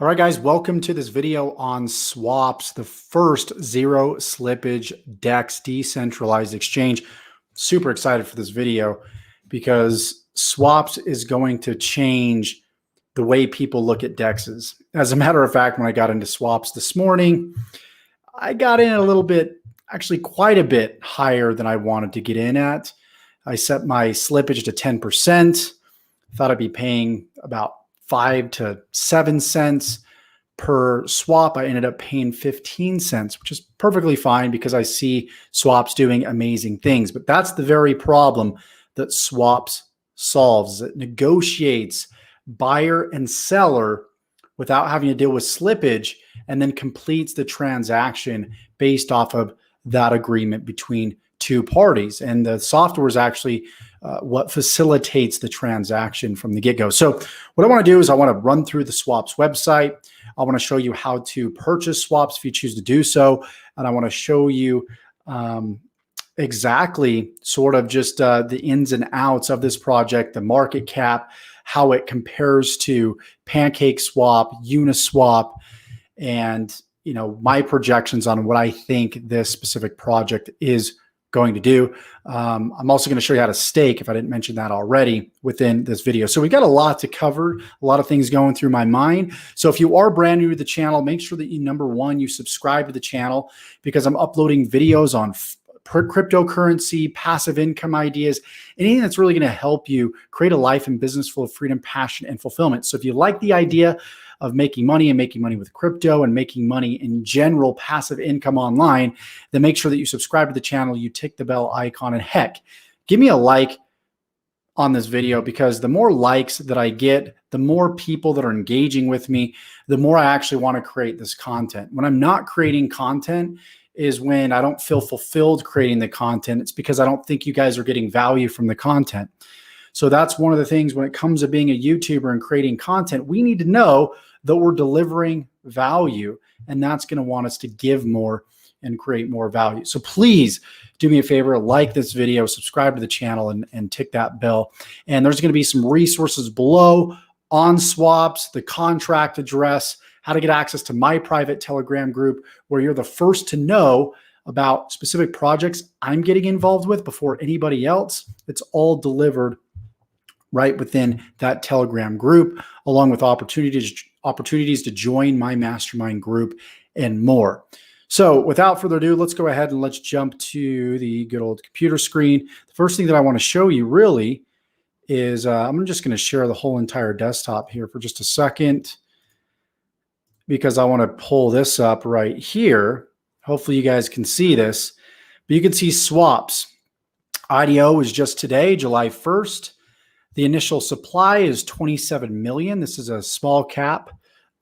All right, guys, welcome to this video on swaps, the first zero slippage DEX decentralized exchange. Super excited for this video because swaps is going to change the way people look at DEXs. As a matter of fact, when I got into swaps this morning, I got in a little bit, actually quite a bit higher than I wanted to get in at. I set my slippage to 10%. Thought I'd be paying about 5 to 7 cents per swap. I ended up paying 15 cents, which is perfectly fine because I see swaps doing amazing things. But that's the very problem that swaps solves. It negotiates buyer and seller without having to deal with slippage, and then completes the transaction based off of that agreement between two parties. And the software is actually what facilitates the transaction from the get-go. So what I want to do is I want to run through the swaps website. I want to show you how to purchase swaps if you choose to do so. And I want to show you exactly sort of just the ins and outs of this project, the market cap, how it compares to Pancakeswap, Uniswap, and my projections on what I think this specific project is going to do. I'm also going to show you how to stake, if I didn't mention that already, within this video. So we got a lot to cover, a lot of things going through my mind. So if you are brand new to the channel, make sure that number one, you subscribe to the channel, because I'm uploading videos on cryptocurrency, passive income ideas, anything that's really going to help you create a life and business full of freedom, passion, and fulfillment. So if you like the idea of making money and making money with crypto and making money in general, passive income online, then make sure that you subscribe to the channel, you tick the bell icon, and heck, give me a like on this video, because the more likes that I get, the more people that are engaging with me, the more I actually want to create this content. When I'm not creating content is when I don't feel fulfilled creating the content. It's because I don't think you guys are getting value from the content. So that's one of the things when it comes to being a YouTuber and creating content, we need to know that we're delivering value, and that's going to want us to give more and create more value. So please do me a favor, like this video, subscribe to the channel, and tick that bell. And there's going to be some resources below on swaps, the contract address, how to get access to my private Telegram group, where you're the first to know about specific projects I'm getting involved with before anybody else. It's all delivered right within that Telegram group, along with opportunities to join my mastermind group and more. So without further ado, let's go ahead and let's jump to the good old computer screen. The first thing that I want to show you really is I'm just going to share the whole entire desktop here for just a second, because I want to pull this up right here. Hopefully you guys can see this, but you can see swaps. IDO is just today, July 1st. The initial supply is 27 million. This is a small cap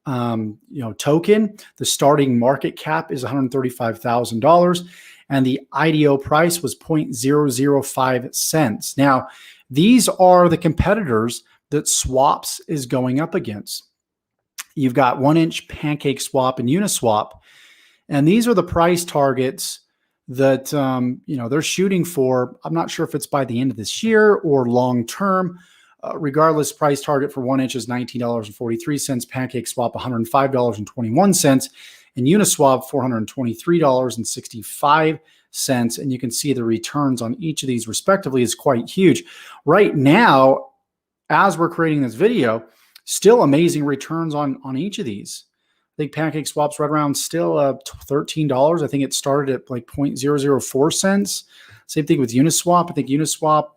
token. The starting market cap is $135,000, and the IDO price was 0.005 cents. Now, these are the competitors that swaps is going up against. You've got 1-inch Pancakeswap and Uniswap, and these are the price targets that they're shooting for. I'm not sure if it's by the end of this year or long term. Regardless, price target for 1-inch is $19.43, Pancakeswap $105.21, and Uniswap $423.65. And you can see the returns on each of these respectively is quite huge. Right now, as we're creating this video, still amazing returns on each of these. I think Pancakeswap's right around still $13. I think it started at like 0.004 cents. Same thing with Uniswap. I think Uniswap,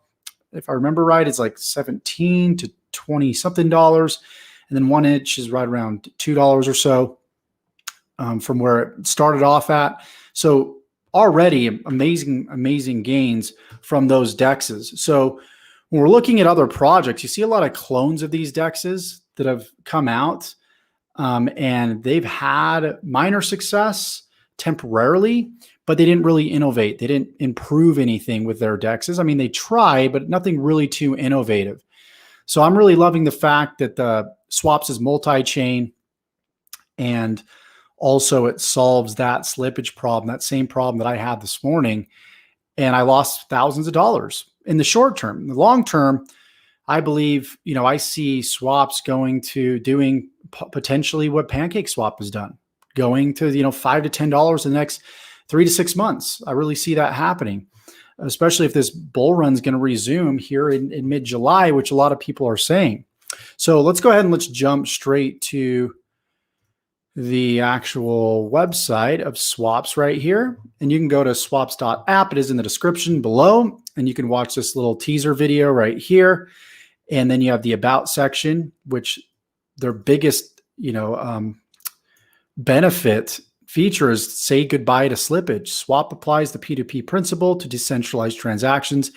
if I remember right, it's like 17 to 20 something dollars. And then 1-inch is right around $2 or so from where it started off at. So already amazing gains from those DEXs. So when we're looking at other projects, you see a lot of clones of these DEXs that have come out, and they've had minor success temporarily, but they didn't really innovate. They didn't improve anything with their DEXs. I mean, they tried, but nothing really too innovative. So I'm really loving the fact that the swaps is multi-chain, and also it solves that slippage problem, that same problem that I had this morning, and I lost thousands of dollars in the short term. In the long term, I believe, I see swaps going to doing potentially what Pancakeswap has done, going to $5 to $10 in the next 3 to 6 months. I really see that happening, especially if this bull run is going to resume here in mid-July, which a lot of people are saying. So let's go ahead and let's jump straight to the actual website of Swaps right here. And you can go to swaps.app. It is in the description below. And you can watch this little teaser video right here. And then you have the About section, which their biggest, benefit feature is say goodbye to slippage. Swap applies the P2P principle to decentralized transactions.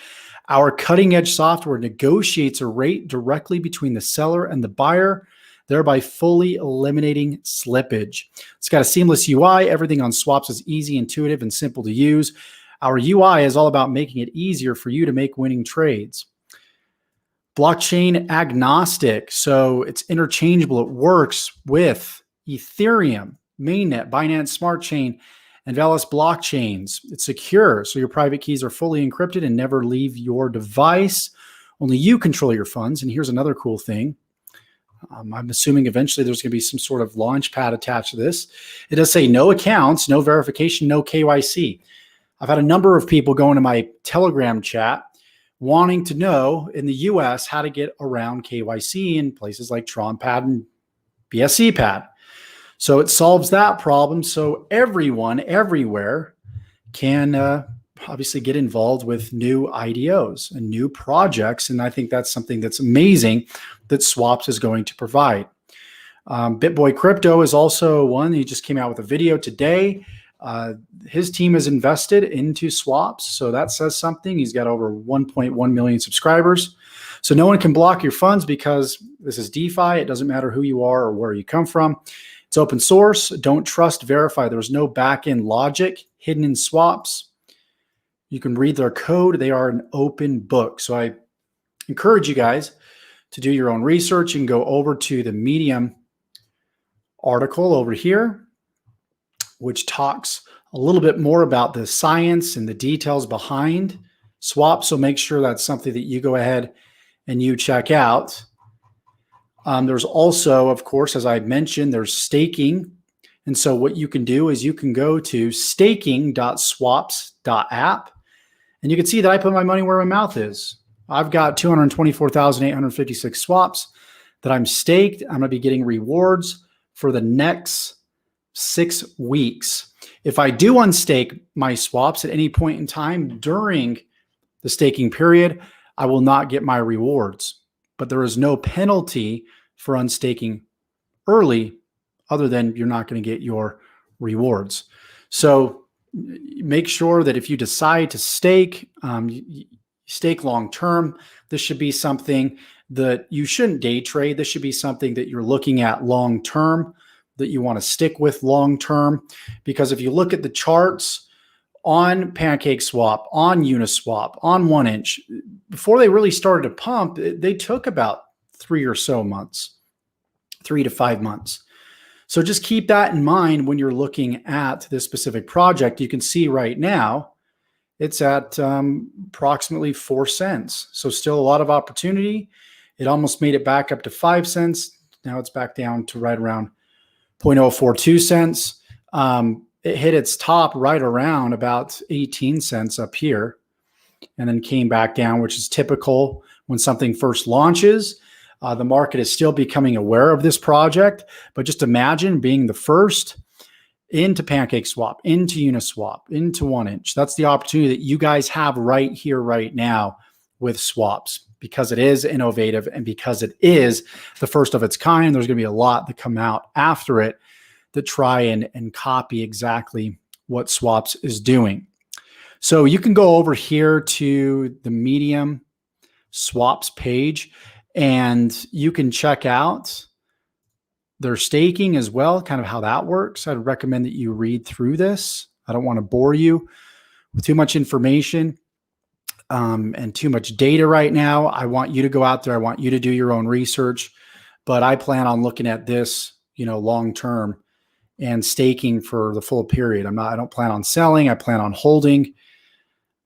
Our cutting-edge software negotiates a rate directly between the seller and the buyer, thereby fully eliminating slippage. It's got a seamless UI. Everything on Swaps is easy, intuitive, and simple to use. Our UI is all about making it easier for you to make winning trades. Blockchain agnostic, so it's interchangeable. It works with Ethereum, Mainnet, Binance Smart Chain, and Valus blockchains. It's secure, so your private keys are fully encrypted and never leave your device. Only you control your funds. And here's another cool thing. I'm assuming eventually there's going to be some sort of launch pad attached to this. It does say no accounts, no verification, no KYC. I've had a number of people go into my Telegram chat wanting to know in the US how to get around KYC in places like TronPad and BSC Pad. So it solves that problem. So everyone, everywhere can obviously get involved with new IDOs and new projects. And I think that's something that's amazing that Swaps is going to provide. BitBoy Crypto is also one. He just came out with a video today. His team has invested into Swaps. So that says something. He's got over 1.1 million subscribers. So no one can block your funds because this is DeFi. It doesn't matter who you are or where you come from. It's open source. Don't trust, verify. There's no back-end logic hidden in Swaps. You can read their code. They are an open book. So I encourage you guys to do your own research and go over to the Medium article over here, which talks a little bit more about the science and the details behind Swaps. So make sure that's something that you go ahead and you check out. There's also, of course, as I mentioned, there's staking. And so what you can do is you can go to staking.swapz.app, and you can see that I put my money where my mouth is. I've got 224,856 swaps that I'm staked. I'm going to be getting rewards for the next 6 weeks. If I do unstake my swaps at any point in time during the staking period, I will not get my rewards. But there is no penalty for unstaking early other than you're not going to get your rewards. So make sure that if you decide to stake, stake long-term, this should be something that you shouldn't day trade. This should be something that you're looking at long-term, that you want to stick with long-term. Because if you look at the charts on Pancakeswap, on Uniswap, on 1inch, before they really started to pump, they took about 3 or so months, 3 to 5 months. So just keep that in mind when you're looking at this specific project. You can see right now it's at approximately 4 cents. So still a lot of opportunity. It almost made it back up to 5 cents. Now it's back down to right around 0.042 cents. It hit its top right around about 18 cents up here and then came back down, which is typical when something first launches. The market is still becoming aware of this project, but just imagine being the first into Pancakeswap, into Uniswap, into 1inch. That's the opportunity that you guys have right here, right now with swaps, because it is innovative and because it is the first of its kind. There's going to be a lot that come out after it that try and copy exactly what Swaps is doing. So you can go over here to the Medium Swaps page and you can check out their staking as well, kind of how that works. I'd recommend that you read through this. I don't want to bore you with too much information and too much data right now. I want you to go out there. I want you to do your own research, but I plan on looking at this, long-term and staking for the full period. I don't plan on selling. I plan on holding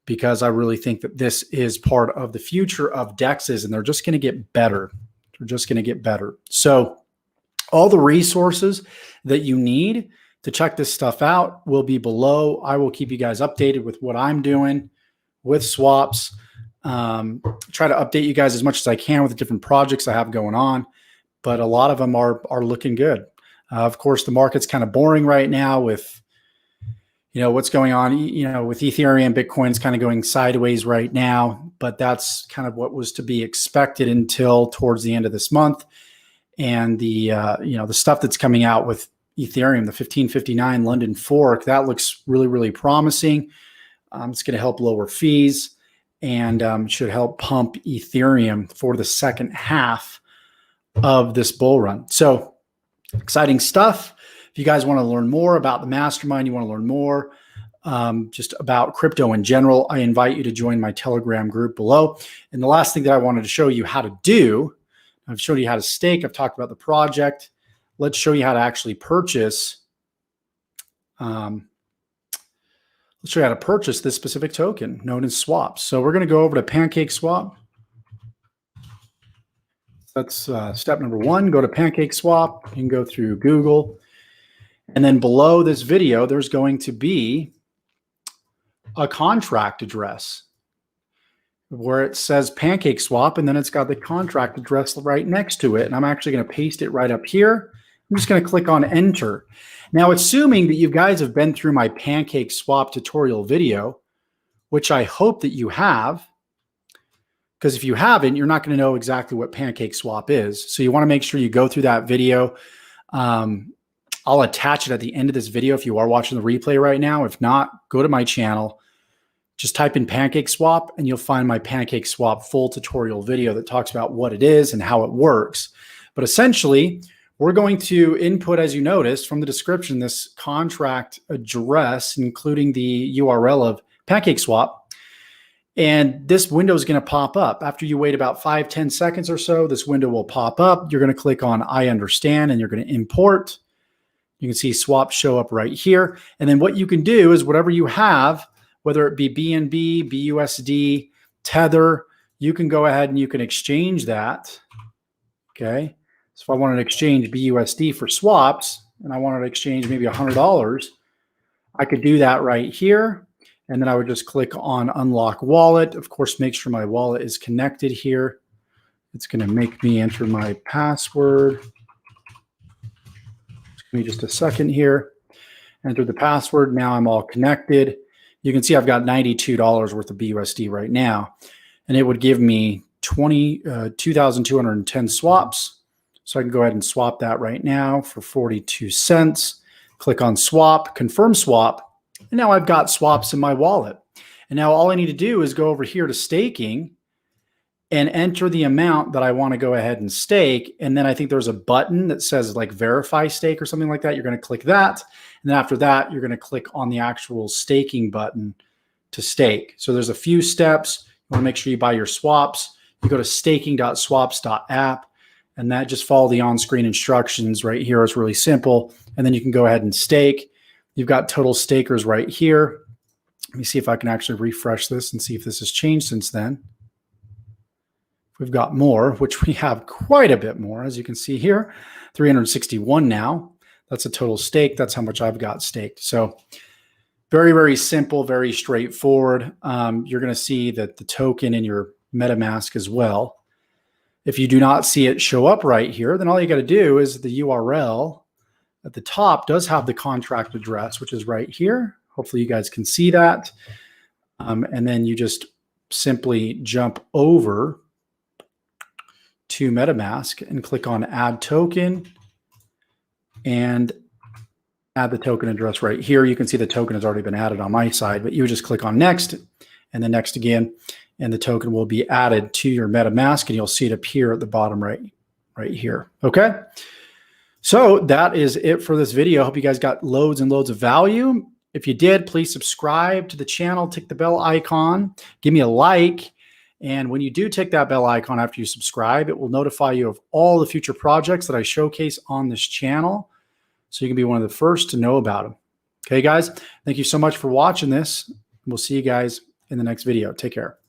because I really think that this is part of the future of DEXs and they're just going to get better. They're just going to get better. So All the resources that you need to check this stuff out will be below. I will keep you guys updated with what I'm doing with swaps. Try to update you guys as much as I can with the different projects I have going on, but a lot of them are looking good. Of course, the market's kind of boring right now with, what's going on, with Ethereum. Bitcoin's kind of going sideways right now, but that's kind of what was to be expected until towards the end of this month. And the stuff that's coming out with Ethereum, the 1559 London fork, that looks really, really promising. It's going to help lower fees and should help pump Ethereum for the second half of this bull run. So exciting stuff. If you guys want to learn more about the mastermind, you want to learn more just about crypto in general, I invite you to join my Telegram group below. And the last thing that I wanted to show you how to do, I've showed you how to stake. I've talked about the project. Let's show you how to actually purchase. Let's show you how to purchase this specific token known as swaps. So we're going to go over to Pancakeswap. That's step number one. Go to Pancakeswap. You can go through Google. And then below this video, there's going to be a contract address where it says Pancakeswap, and then it's got the contract address right next to it. And I'm actually going to paste it right up here. I'm just going to click on enter. Now, assuming that you guys have been through my Pancakeswap tutorial video, which I hope that you have, because if you haven't, you're not going to know exactly what Pancakeswap is. So you want to make sure you go through that video. I'll attach it at the end of this video if you are watching the replay right now. If not, go to my channel. Just type in Pancakeswap and you'll find my Pancakeswap full tutorial video that talks about what it is and how it works. But essentially, we're going to input, as you noticed from the description, this contract address, including the URL of Pancakeswap. And this window is going to pop up. After you wait about 5-10 seconds or so, this window will pop up. You're going to click on I understand and you're going to import. You can see swaps show up right here. And then what you can do is whatever you have, whether it be BNB, BUSD, Tether, you can go ahead and you can exchange that. Okay. So if I wanted to exchange BUSD for swaps and I wanted to exchange maybe $100, I could do that right here. And then I would just click on unlock wallet. Of course, make sure my wallet is connected here. It's going to make me enter my password. Give me just a second here. Enter the password. Now I'm all connected. You can see I've got $92 worth of BUSD right now. And it would give me 2,210 swaps. So I can go ahead and swap that right now for 42 cents. Click on swap, confirm swap. And now I've got swaps in my wallet. And now all I need to do is go over here to staking and enter the amount that I want to go ahead and stake. And then I think there's a button that says like verify stake or something like that. You're going to click that. And then after that, you're going to click on the actual staking button to stake. So there's a few steps. You want to make sure you buy your swaps. You go to staking.swapz.app and that just follow the on-screen instructions right here. It's really simple. And then you can go ahead and stake. You've got total stakers right here. Let me see if I can actually refresh this and see if this has changed since then. We've got more, which we have quite a bit more, as you can see here, 361 now. That's a total stake. That's how much I've got staked. So very, very simple, very straightforward. You're going to see that the token in your MetaMask as well. If you do not see it show up right here, then all you got to do is the URL at the top does have the contract address, which is right here. Hopefully you guys can see that. And then you just simply jump over to MetaMask and click on add token and add the token address right here. You can see the token has already been added on my side, but you just click on next and then next again, and the token will be added to your MetaMask and you'll see it appear at the bottom right here. Okay. So that is it for this video. I hope you guys got loads and loads of value. If you did, please subscribe to the channel, tick the bell icon, give me a like. And when you do tick that bell icon after you subscribe, it will notify you of all the future projects that I showcase on this channel. So you can be one of the first to know about them. Okay, guys, thank you so much for watching this. We'll see you guys in the next video. Take care.